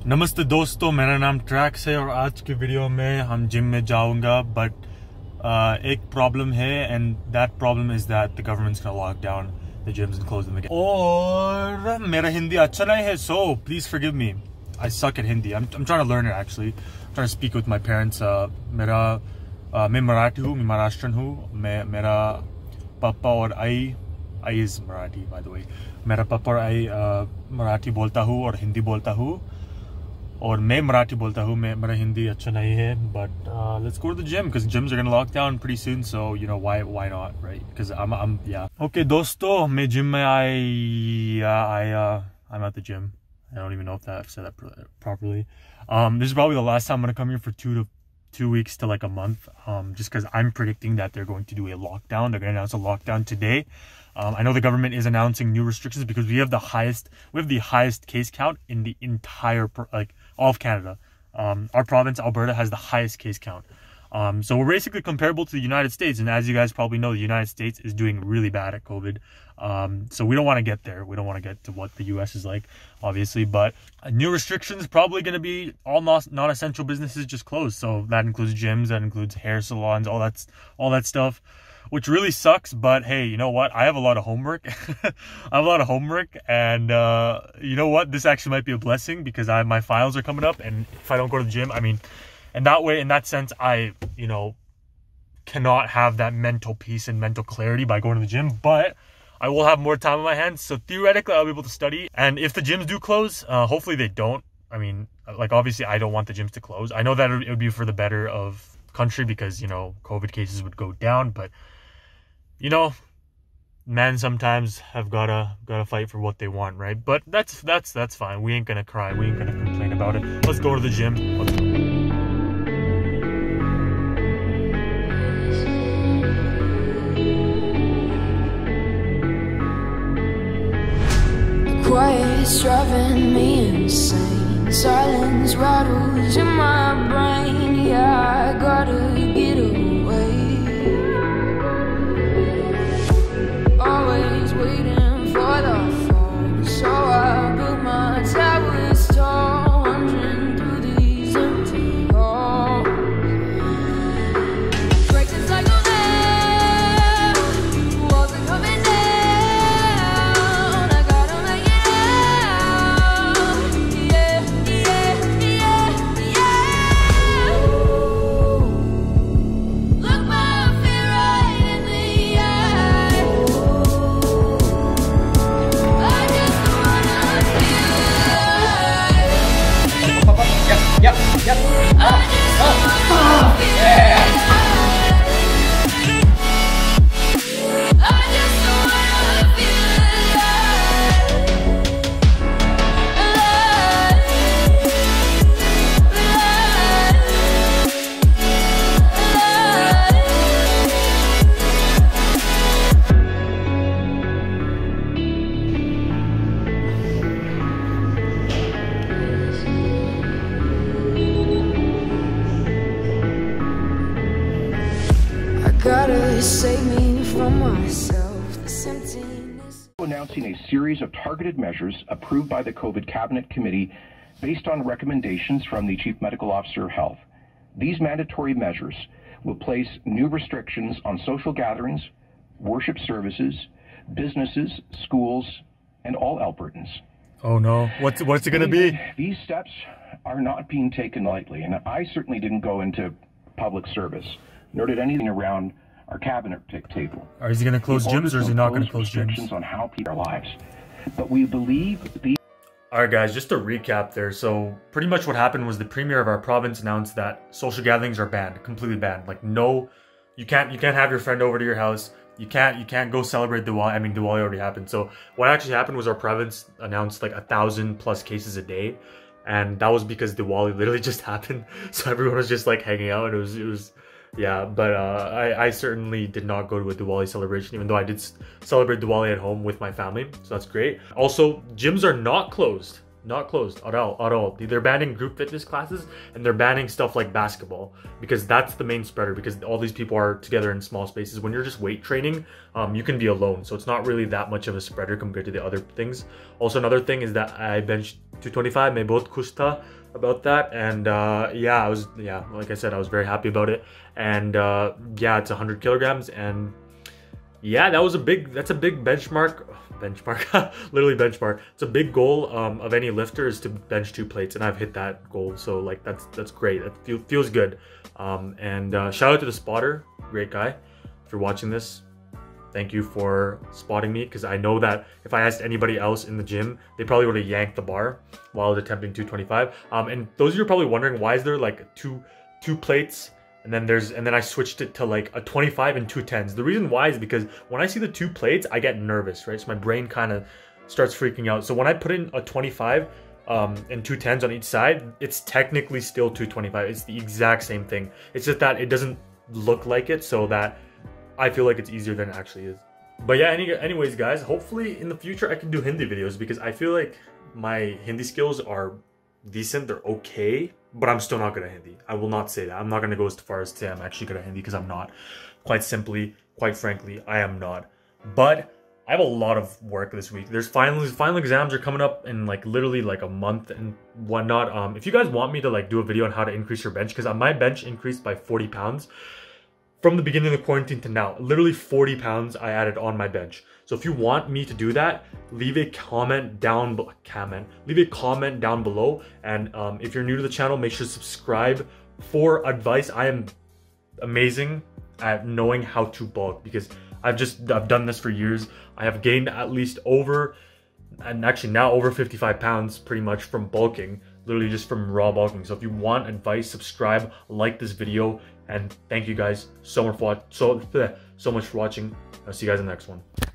नमस्ते दोस्तों, मेरा नाम ट्रैक्स है और आज की वीडियो में हम जिम में जाऊंगा बट एक प्रॉब्लम है and that problem is that the government's gonna lock down the gyms and close them again. और मेरा हिंदी अच्छा नहीं है, so please forgive me, I suck at Hindi. I'm trying to learn it actually. I'm trying to speak with my parents. मैं मराठी हूँ, मैं महाराष्ट्रन हूँ। मेरा पापा और आई is Marathi by the way. मेरा पापा और आई मराठी बोलता हूँ और हिंदी बोलता हूँ, और मैं मराठी बोलता हूँ। मेरा हिंदी अच्छा नहीं है, but let's go to the gym because gyms are gonna lock down pretty soon, so you know why not, right? Because I'm yeah. Okay दोस्तों, मैं जिम में I'm at the gym. I don't even know if I've said that properly. This is probably the last time I'm gonna come here for 2 weeks to like a month, just because I'm predicting that they're going to do a lockdown. They're going to announce a lockdown today. I know the government is announcing new restrictions because we have the highest case count in the entire all of Canada. Our province, Alberta, has the highest case count. So we're basically comparable to the United States, and as you guys probably know, the United States is doing really bad at COVID. So we don't want to get there. We don't want to get to what the US is like, obviously, but new restrictions probably going to be all non-essential businesses just closed. So that includes gyms, that includes hair salons, all that stuff, which really sucks. But hey, you know what? I have a lot of homework. I have a lot of homework, and you know what? This actually might be a blessing because my finals are coming up, and if I don't go to the gym, I mean, and that way, in that sense, I, you know, cannot have that mental peace and mental clarity by going to the gym, but I will have more time on my hands. So theoretically, I'll be able to study. And if the gyms do close, hopefully they don't. I mean, like, obviously, I don't want the gyms to close. I know that it would be for the better of country because, you know, COVID cases would go down, but you know, men sometimes have gotta fight for what they want, right? But that's fine. We ain't gonna cry. We ain't gonna complain about it. Let's go to the gym. Let's go. Quiet's driving me insane. Silence rattles in my brain. Yeah, I gotta get away. Always waiting for the phone, so I built my towers tall, wandering through these empty halls. Breaks the cycle now, walls are coming down. I gotta make it out. Yeah. Look my fear right in the eye. I just wanna feel alive. Yep. I just wanna feel alive. I just wanna feel gotta save me from myself, this emptiness. Announcing a series of targeted measures approved by the COVID Cabinet Committee based on recommendations from the Chief Medical Officer of Health. These mandatory measures will place new restrictions on social gatherings, worship services, businesses, schools, and all Albertans. Oh no, what's it gonna be? These steps are not being taken lightly, and I certainly didn't go into public service, nor did anything around our cabinet table. Is he gonna close gyms or is he not gonna close gyms? Restrictions on how people are lives, but we believe these. All right, guys, just to recap there. So pretty much what happened was the premier of our province announced that social gatherings are banned, completely banned. Like, no, you can't have your friend over to your house. You can't go celebrate Diwali. I mean, Diwali already happened. So what actually happened was our province announced like 1,000+ cases a day, and that was because Diwali literally just happened. So everyone was just like hanging out, and it was yeah. But I certainly did not go to a Diwali celebration, even though I did celebrate Diwali at home with my family. So that's great. Also, gyms are not closed. not closed at all. They're banning group fitness classes, and they're banning stuff like basketball, because that's the main spreader, because all these people are together in small spaces. When you're just weight training, you can be alone, so it's not really that much of a spreader compared to the other things. Also, another thing is that I benched 225, me बहुत खुश था about that, and like I said, I was very happy about it. And yeah, it's 100 kilograms, and yeah, that's a big benchmark, literally benchmark. It's a big goal of any lifter, is to bench 2 plates, and I've hit that goal, so like that's great. That feels good. And shout out to the spotter, great guy. If you're watching this, thank you for spotting me, because I know that if I asked anybody else in the gym, they probably would have yanked the bar while attempting 225. And those of you are probably wondering, why is there like two plates, and then I switched it to like a 25 and 2 10s. The reason why is because when I see the 2 plates, I get nervous, right? So my brain kind of starts freaking out. So when I put in a 25 and 2 10s on each side, it's technically still 225. It's the exact same thing. It's just that it doesn't look like it, so that I feel like it's easier than it actually is. But yeah, anyways guys, hopefully in the future I can do Hindi videos, because I feel like my Hindi skills are decent, they're okay, but I'm still not good at Hindi. I will not say that. I'm not going to go as far as to say I'm actually good at Hindi, because I'm not. Quite frankly, I am not. But I have a lot of work this week. There's final exams are coming up in like literally like a month and whatnot. If you guys want me to like do a video on how to increase your bench, because my bench increased by 40 pounds from the beginning of the quarantine to now. Literally 40 pounds I added on my bench. So if you want me to do that, leave a comment down below. And if you're new to the channel, make sure to subscribe for advice. I am amazing at knowing how to bulk, because I've done this for years. I have gained at least over 55 pounds pretty much from bulking, literally just from raw bulking. So if you want advice, subscribe, like this video, and thank you guys so much for watching. I'll see you guys in the next one.